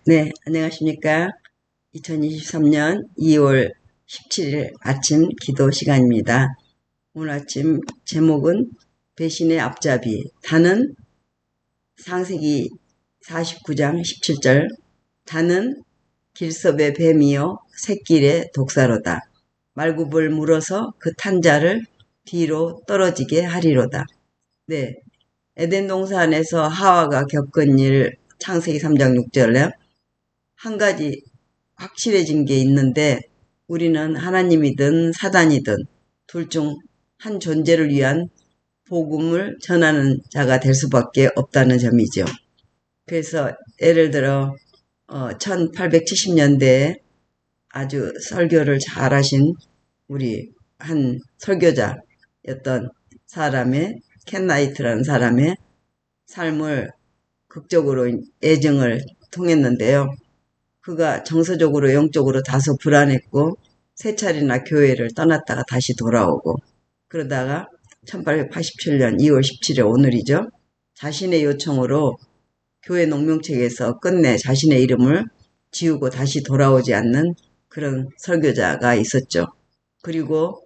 네, 안녕하십니까. 2023년 2월 17일 아침 기도 시간입니다. 오늘 아침 제목은 배신의 앞잡이, 다는 창세기 49장 17절, 다는 길섭의 뱀이요 새길의 독사로다. 말굽을 물어서 그 탄 자를 뒤로 떨어지게 하리로다. 네, 에덴 동산에서 하와가 겪은 일 창세기 3장 6절에 한 가지 확실해진 게 있는데, 우리는 하나님이든 사단이든 둘 중 한 존재를 위한 복음을 전하는 자가 될 수밖에 없다는 점이죠. 그래서 예를 들어 1870년대에 아주 설교를 잘하신 우리 한 설교자였던 사람의, 켄 나이트라는 사람의 삶을 극적으로 예증을 통했는데요. 그가 정서적으로 영적으로 다소 불안했고 세 차례나 교회를 떠났다가 다시 돌아오고, 그러다가 1887년 2월 17일 오늘이죠. 자신의 요청으로 교회 농명책에서 끝내 자신의 이름을 지우고 다시 돌아오지 않는 그런 설교자가 있었죠. 그리고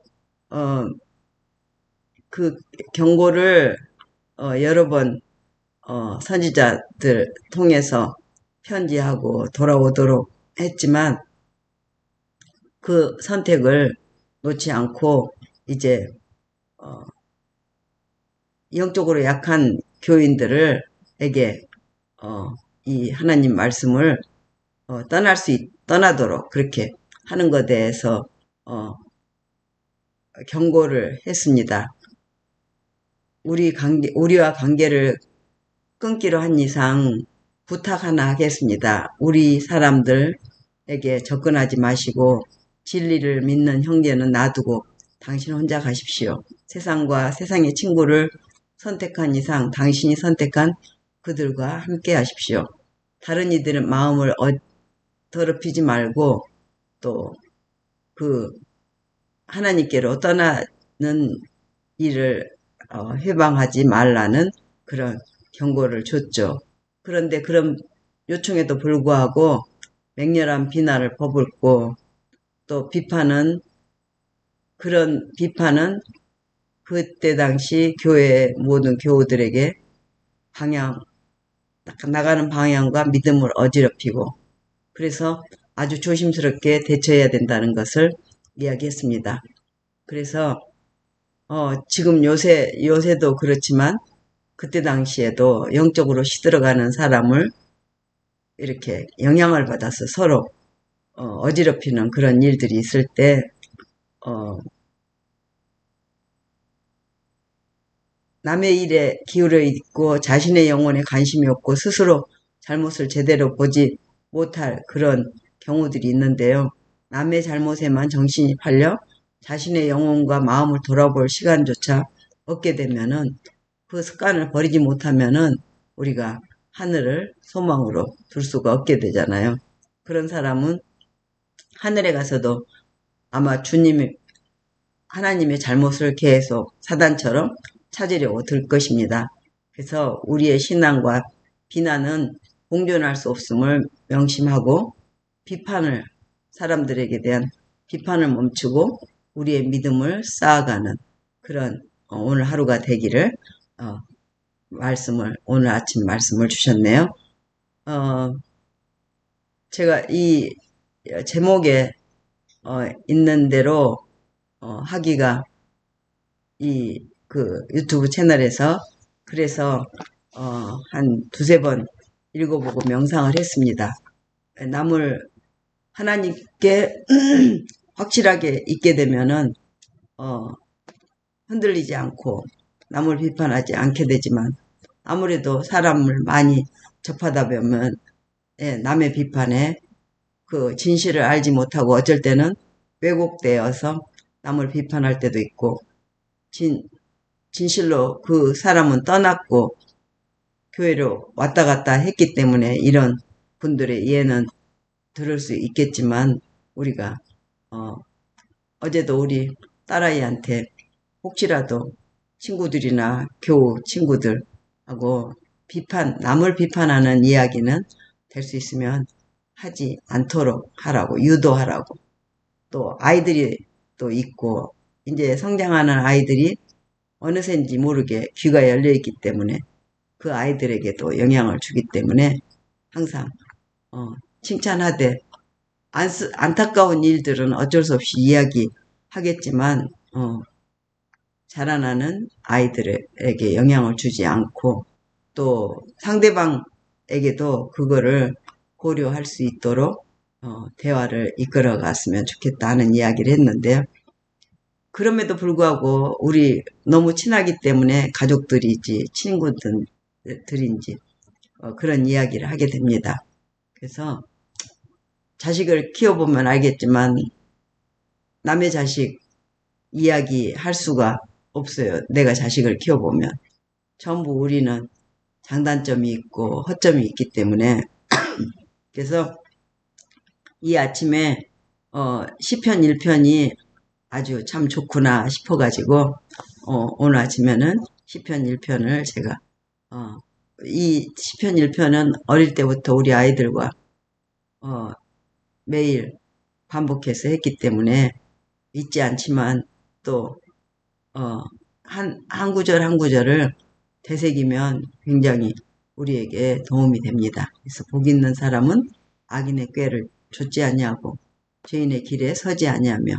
그 경고를 여러 번 선지자들 통해서 편지하고 돌아오도록 했지만 그 선택을 놓지 않고 이제 영적으로 약한 교인들에게 이 하나님 말씀을 떠나도록 그렇게 하는 것에 대해서 경고를 했습니다. 우리와 관계를 끊기로 한 이상 부탁 하나 하겠습니다. 우리 사람들에게 접근하지 마시고 진리를 믿는 형제는 놔두고 당신 혼자 가십시오. 세상과 세상의 친구를 선택한 이상 당신이 선택한 그들과 함께 하십시오. 다른 이들의 마음을 더럽히지 말고 또 그 하나님께로 떠나는 일을 회방하지 말라는 그런 경고를 줬죠. 그런데 그런 요청에도 불구하고 맹렬한 비난을 퍼붓고 또 그런 비판은 그때 당시 교회 모든 교우들에게 나가는 방향과 믿음을 어지럽히고, 그래서 아주 조심스럽게 대처해야 된다는 것을 이야기했습니다. 그래서 지금 요새도 그렇지만 그때 당시에도 영적으로 시들어가는 사람을 이렇게 영향을 받아서 서로 어지럽히는 그런 일들이 있을 때 남의 일에 기울어 있고 자신의 영혼에 관심이 없고 스스로 잘못을 제대로 보지 못할 그런 경우들이 있는데요. 남의 잘못에만 정신이 팔려 자신의 영혼과 마음을 돌아볼 시간조차 얻게 되면은, 그 습관을 버리지 못하면은 우리가 하늘을 소망으로 둘 수가 없게 되잖아요. 그런 사람은 하늘에 가서도 아마 하나님의 잘못을 계속 사단처럼 찾으려고 들 것입니다. 그래서 우리의 신앙과 비난은 공존할 수 없음을 명심하고 사람들에게 대한 비판을 멈추고 우리의 믿음을 쌓아가는 그런 오늘 하루가 되기를 오늘 아침 말씀을 주셨네요. 제가 이 제목에 있는 대로 하기가 그 유튜브 채널에서 그래서 한 두세 번 읽어보고 명상을 했습니다. 남을 하나님께 확실하게 있게 되면은 흔들리지 않고 남을 비판하지 않게 되지만, 아무래도 사람을 많이 접하다 보면 남의 비판에 그 진실을 알지 못하고 어쩔 때는 왜곡되어서 남을 비판할 때도 있고, 진실로 그 사람은 떠났고 교회로 왔다 갔다 했기 때문에 이런 분들의 이해는 들을 수 있겠지만, 우리가 어제도 우리 딸아이한테 혹시라도 친구들이나 교우 친구들하고 남을 비판하는 이야기는 될 수 있으면 하지 않도록 하라고, 유도하라고. 또 아이들이 또 있고, 이제 성장하는 아이들이 어느새인지 모르게 귀가 열려있기 때문에 그 아이들에게도 영향을 주기 때문에 항상 칭찬하되, 안타까운 일들은 어쩔 수 없이 이야기하겠지만 자라나는 아이들에게 영향을 주지 않고 또 상대방에게도 그거를 고려할 수 있도록 대화를 이끌어 갔으면 좋겠다는 이야기를 했는데요. 그럼에도 불구하고 우리 너무 친하기 때문에 가족들이지 친구들인지 그런 이야기를 하게 됩니다. 그래서 자식을 키워보면 알겠지만 남의 자식 이야기할 수가 없어요. 내가 자식을 키워보면 전부 우리는 장단점이 있고 허점이 있기 때문에 그래서 이 아침에 시편 1편이 아주 참 좋구나 싶어가지고 오늘 아침에는 시편 1편을 제가 이 시편 1편은 어릴 때부터 우리 아이들과 매일 반복해서 했기 때문에 잊지 않지만 또 한 구절 한 구절을 되새기면 굉장히 우리에게 도움이 됩니다. 그래서 복 있는 사람은 악인의 꾀를 좇지 아니하고 죄인의 길에 서지 아니하며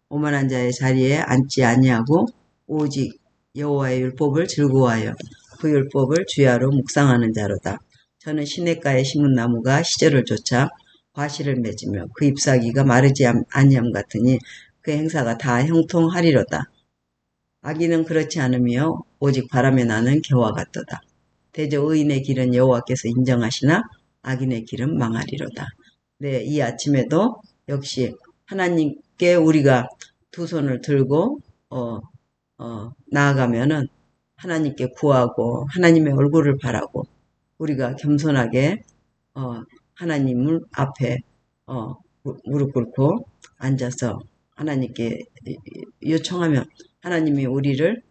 오만한 자의 자리에 앉지 아니하고 오직 여호와의 율법을 즐거워하여 그 율법을 주야로 묵상하는 자로다. 저는 시냇가에 심은 나무가 시절을 쫓아 과실을 맺으며 그 잎사귀가 마르지 아니함 같으니 그 행사가 다 형통하리로다. 악인은 그렇지 않으며 오직 바람에 나는 겨와 같도다. 대저 의인의 길은 여호와께서 인정하시나 악인의 길은 망하리로다. 네, 이 아침에도 역시 하나님께 우리가 두 손을 들고 나아가면은 하나님께 구하고 하나님의 얼굴을 바라고 우리가 겸손하게 하나님 앞에 무릎 꿇고 앉아서 하나님께 요청하면 하나님이 우리를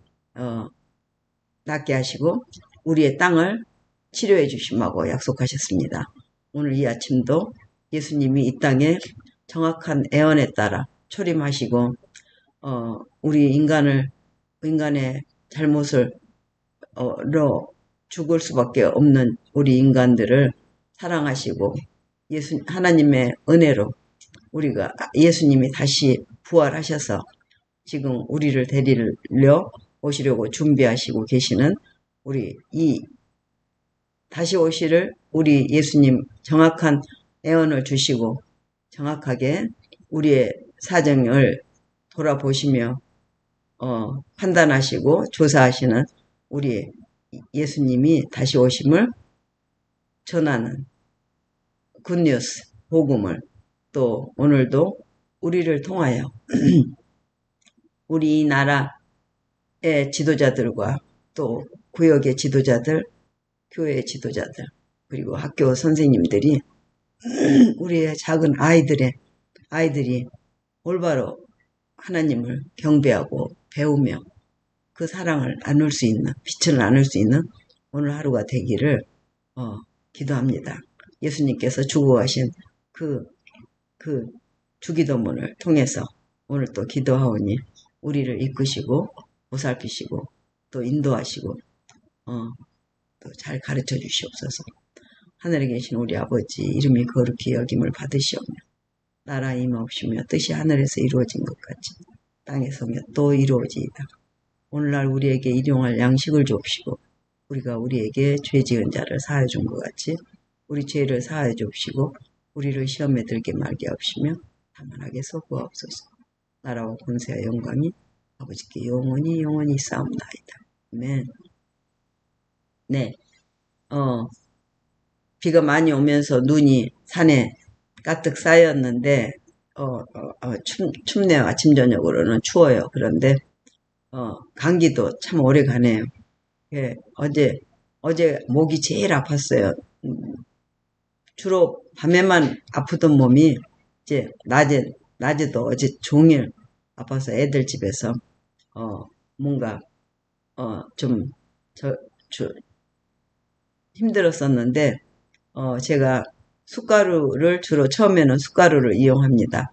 낫게 하시고 우리의 땅을 치료해 주심하고 약속하셨습니다. 오늘 이 아침도 예수님이 이 땅에 정확한 애언에 따라 초림하시고 우리 인간의 잘못을 죽을 수밖에 없는 우리 인간들을 사랑하시고 하나님의 은혜로 우리가 예수님이 다시 부활하셔서 지금 우리를 데리러 오시려고 준비하시고 계시는 우리 다시 오시를 우리 예수님 정확한 애언을 주시고 정확하게 우리의 사정을 돌아보시며 판단하시고 조사하시는 우리 예수님이 다시 오심을 전하는 굿뉴스 복음을 또 오늘도 우리를 통하여 우리 나라의 지도자들과 또 구역의 지도자들, 교회의 지도자들, 그리고 학교 선생님들이 우리의 작은 아이들이 올바로 하나님을 경배하고 배우며 그 사랑을 나눌 수 있는, 빛을 나눌 수 있는 오늘 하루가 되기를 기도합니다. 예수님께서 주고 가신 그 주기도문을 통해서 오늘 또 기도하오니 우리를 이끄시고 보살피시고 또 인도하시고 또 잘 가르쳐 주시옵소서. 하늘에 계신 우리 아버지 이름이 거룩히 여김을 받으시오며 나라 임하옵시며 뜻이 하늘에서 이루어진 것 같이 땅에서며 또 이루어지이다. 오늘날 우리에게 일용할 양식을 주옵시고 우리가 우리에게 죄 지은 자를 사하여 준 것 같이 우리 죄를 사하여 주옵시고 우리를 시험에 들게 말게 하옵시며 다만하게 소구하옵소서. 나라와 권세와 영광이 아버지께 영원히 싸움나이다. 아멘. 네, 비가 많이 오면서 눈이 산에 가득 쌓였는데 춥네요. 아침 저녁으로는 추워요. 그런데 감기도 참 오래 가네요. 예, 어제 목이 제일 아팠어요. 주로 밤에만 아프던 몸이 이제 낮에도 어제 종일 아파서 애들 집에서 뭔가 좀 힘들었었는데 제가 숟가루를 주로 처음에는 숟가루를 이용합니다.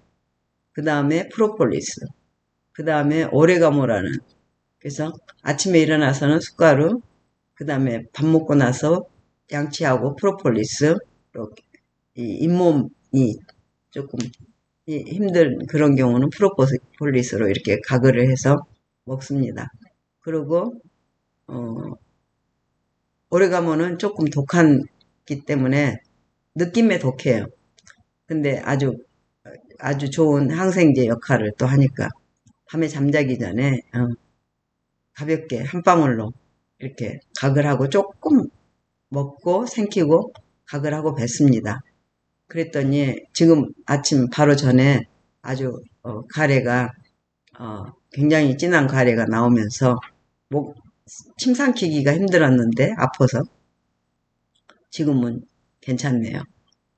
그 다음에 프로폴리스, 그 다음에 오레가모라는, 그래서 아침에 일어나서는 숟가루, 그 다음에 밥 먹고 나서 양치하고 프로폴리스, 이렇게 잇몸이 조금 힘든 그런 경우는 프로폴리스로 이렇게 가글을 해서 먹습니다. 그리고 오레가모는 조금 독하기 때문에 느낌에 독해요. 근데 아주 좋은 항생제 역할을 또 하니까 밤에 잠자기 전에 가볍게 한 방울로 이렇게 가글하고 조금 먹고 생기고 가글하고 뱉습니다. 그랬더니 지금 아침 바로 전에 아주 가래가 굉장히 진한 가래가 나오면서 목 침 삼키기가 힘들었는데 아파서 지금은 괜찮네요.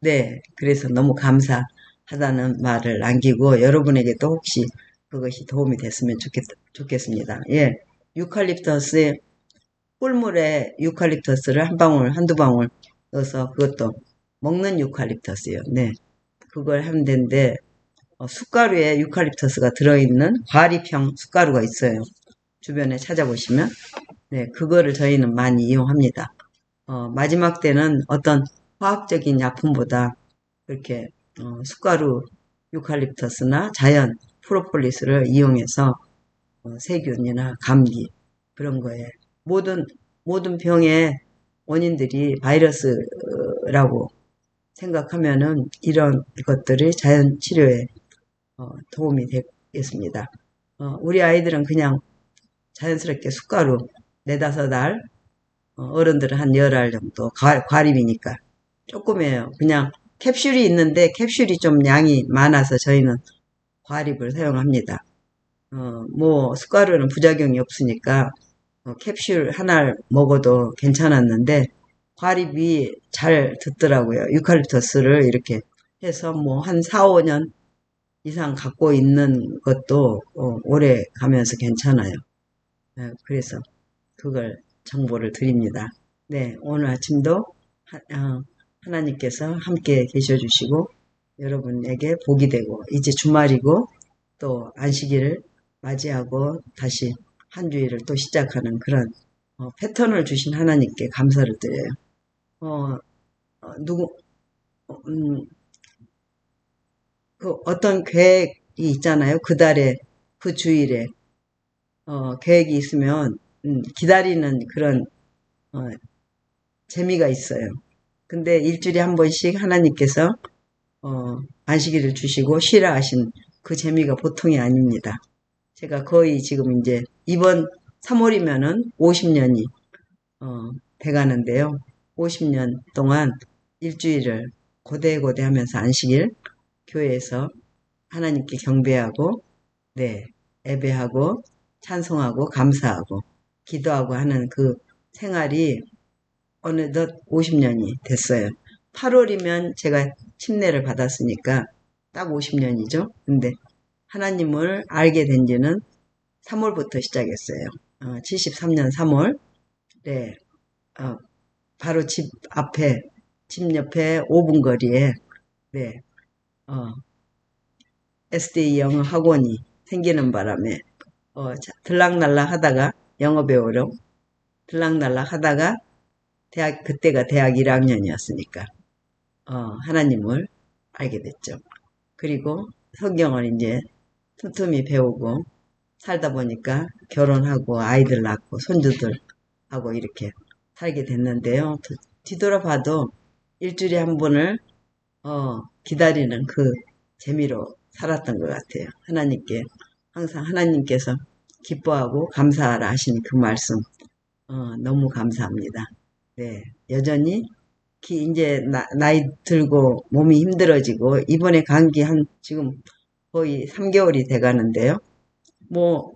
네, 그래서 너무 감사하다는 말을 남기고 여러분에게도 혹시 그것이 도움이 됐으면 좋겠습니다. 예, 유칼립터스의 꿀물에 유칼립터스를 한 방울, 한두 방울 넣어서 그것도 먹는 유칼립터스요. 네, 그걸 하면 되는데 숟가루에 유칼립터스가 들어있는 과립형 숟가루가 있어요. 주변에 찾아보시면 네, 그거를 저희는 많이 이용합니다. 마지막 때는 어떤 화학적인 약품보다 그렇게 숟가루 유칼립터스나 자연 프로폴리스를 이용해서 세균이나 감기 그런 거에 모든 병의 원인들이 바이러스라고 생각하면은 이런 것들이 자연 치료에 도움이 되겠습니다. 우리 아이들은 그냥 자연스럽게 숟가루 네다섯 알, 어른들은 한 10알 정도 과립이니까 조금이에요. 그냥 캡슐이 있는데 캡슐이 좀 양이 많아서 저희는 과립을 사용합니다. 뭐 숟가루는 부작용이 없으니까 캡슐 하나를 먹어도 괜찮았는데 과립이 잘 듣더라고요. 유칼립터스를 이렇게 해서 뭐 한 4, 5년 이상 갖고 있는 것도 오래 가면서 괜찮아요. 그래서 그걸 정보를 드립니다. 네, 오늘 아침도 하나님께서 함께 계셔주시고 여러분에게 복이 되고 이제 주말이고 또 안식일을 맞이하고 다시 한 주일을 또 시작하는 그런 패턴을 주신 하나님께 감사를 드려요. 누구 그 어떤 계획이 있잖아요. 그 달에 그 주일에 계획이 있으면 기다리는 그런 재미가 있어요. 근데 일주일에 한 번씩 하나님께서 안식일을 주시고 쉬라 하신 그 재미가 보통이 아닙니다. 제가 거의 지금 이제 이번 3월이면은 50년이 돼가는데요. 50년 동안 일주일을 고대고대 하면서 안식일 교회에서 하나님께 경배하고 네, 예배하고 찬송하고 감사하고 기도하고 하는 그 생활이 어느덧 50년이 됐어요. 8월이면 제가 침례를 받았으니까 딱 50년이죠. 근데 하나님을 알게 된 지는 3월부터 시작했어요. 73년 3월. 네, 바로 집 옆에 5분 거리에, 네, SD 영어 학원이 생기는 바람에, 들락날락 하다가, 영어 배우러 들락날락 하다가, 그때가 대학 1학년이었으니까, 하나님을 알게 됐죠. 그리고 성경을 이제 틈틈이 배우고, 살다 보니까 결혼하고 아이들 낳고 손주들하고 이렇게 살게 됐는데요. 뒤돌아봐도 일주일에 한 번을 기다리는 그 재미로 살았던 것 같아요. 하나님께 항상 하나님께서 기뻐하고 감사하라 하신 그 말씀 너무 감사합니다. 네, 여전히 이제 나이 들고 몸이 힘들어지고 이번에 감기 지금 거의 3개월이 돼 가는데요. 뭐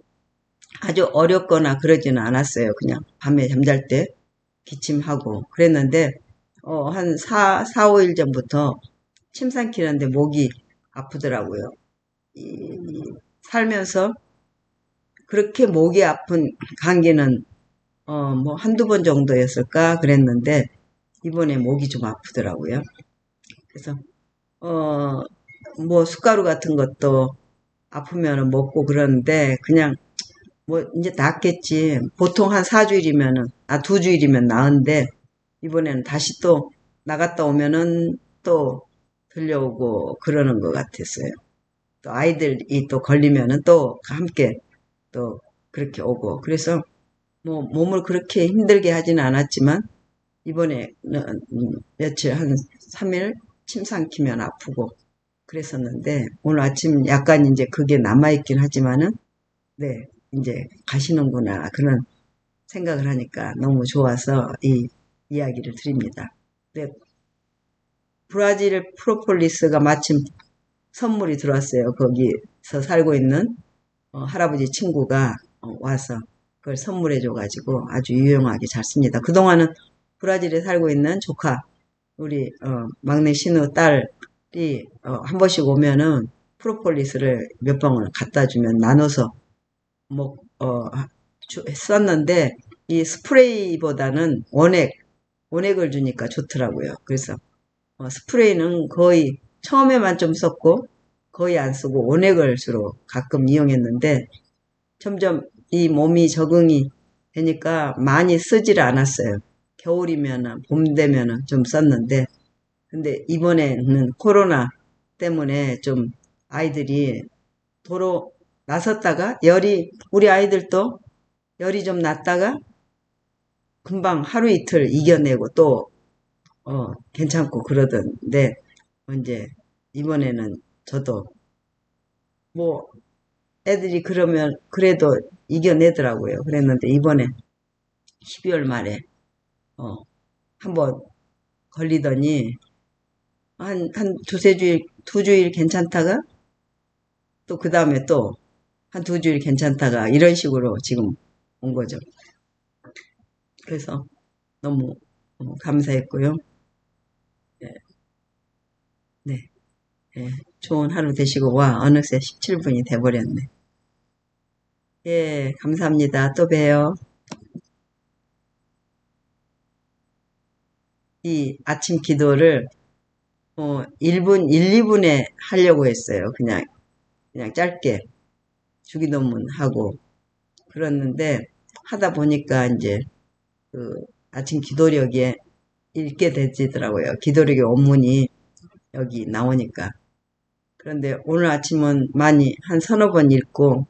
아주 어렵거나 그러지는 않았어요. 그냥 밤에 잠잘 때 기침하고 그랬는데 한 4, 5일 전부터 침 삼키는데 목이 아프더라고요. 살면서 그렇게 목이 아픈 감기는 뭐 한두 번 정도였을까 그랬는데 이번에 목이 좀 아프더라고요. 그래서, 어, 뭐, 숟가루 같은 것도 아프면은 먹고 그러는데, 그냥, 뭐, 이제 낫겠지. 보통 한 4주일이면은, 2주일이면 나은데, 이번에는 다시 또 나갔다 오면은 또 들려오고 그러는 것 같았어요. 또 아이들이 또 걸리면은 또 함께 또 그렇게 오고. 그래서 뭐 몸을 그렇게 힘들게 하지는 않았지만, 이번에는 며칠 한 3일 침 삼키면 아프고 그랬었는데, 오늘 아침 약간 이제 그게 남아있긴 하지만은, 네, 이제 가시는구나. 그런 생각을 하니까 너무 좋아서 이 이야기를 드립니다. 네, 브라질 프로폴리스가 마침 선물이 들어왔어요. 거기서 살고 있는 할아버지 친구가 와서 그걸 선물해줘가지고 아주 유용하게 잘 씁니다. 그동안은 브라질에 살고 있는 조카, 우리 막내 신우 딸이 한 번씩 오면은 프로폴리스를 몇 방울 갖다 주면 나눠서 썼는데, 이 스프레이보다는 원액을 주니까 좋더라고요. 그래서 스프레이는 거의 처음에만 좀 썼고 거의 안 쓰고 원액을 주로 가끔 이용했는데, 점점 이 몸이 적응이 되니까 많이 쓰지를 않았어요. 겨울이면 봄 되면 좀 썼는데, 근데 이번에는 코로나 때문에 좀 아이들이 도로 나섰다가 우리 아이들도 열이 좀 났다가 금방 하루 이틀 이겨내고 또 괜찮고 그러던데, 이제 이번에는 저도 뭐 애들이 그러면 그래도 이겨내더라고요. 그랬는데 이번에 12월 말에 어, 한번 걸리더니 한 두세 주일, 2주일 괜찮다가 또 그 다음에 또 한 2주일 괜찮다가 이런 식으로 지금 온 거죠. 그래서 너무 감사했고요. 네, 네, 네. 좋은 하루 되시고, 와, 어느새 17분이 돼버렸네. 예, 감사합니다. 또 봬요. 이 아침 기도를 1분, 1, 2분에 하려고 했어요. 그냥 짧게 주기도문 하고 그랬는데, 하다 보니까 이제 그 아침 기도력에 읽게 되지더라고요. 기도력의 원문이 여기 나오니까. 그런데 오늘 아침은 많이 한 서너 번 읽고,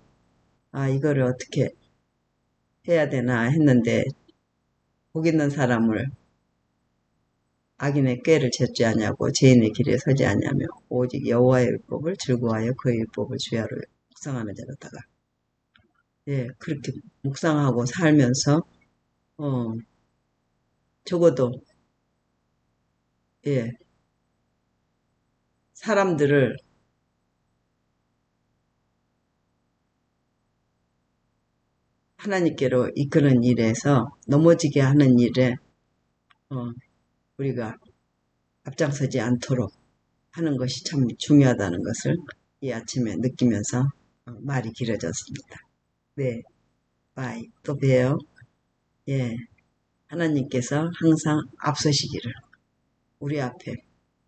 이거를 어떻게 해야 되나 했는데, 복 있는 사람을 악인의 꾀를 찾지 아니하고 죄인의 길에 서지 아니하며 오직 여호와의 율법을 즐거워하여 그의 율법을 주야로 묵상하는 자로다가, 예, 그렇게 묵상하고 살면서 어 적어도, 예, 사람들을 하나님께로 이끄는 일에서 넘어지게 하는 일에 어, 우리가 앞장서지 않도록 하는 것이 참 중요하다는 것을 이 아침에 느끼면서 말이 길어졌습니다. 네, 바이. 또 봬요. 예, 하나님께서 항상 앞서시기를 우리 앞에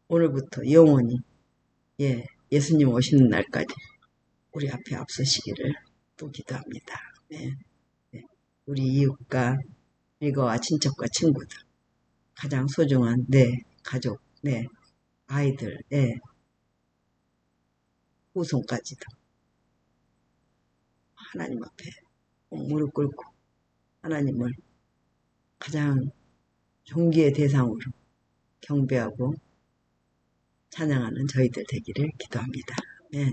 오늘부터 영원히, 예, 예수님 오시는 날까지 우리 앞에 앞서시기를 또 기도합니다. 네, 네. 우리 이웃과 일가와 친척과 친구들, 가장 소중한 내 가족, 내 아이들의 후손까지도 하나님 앞에 무릎 꿇고 하나님을 가장 존귀의 대상으로 경배하고 찬양하는 저희들 되기를 기도합니다. 네.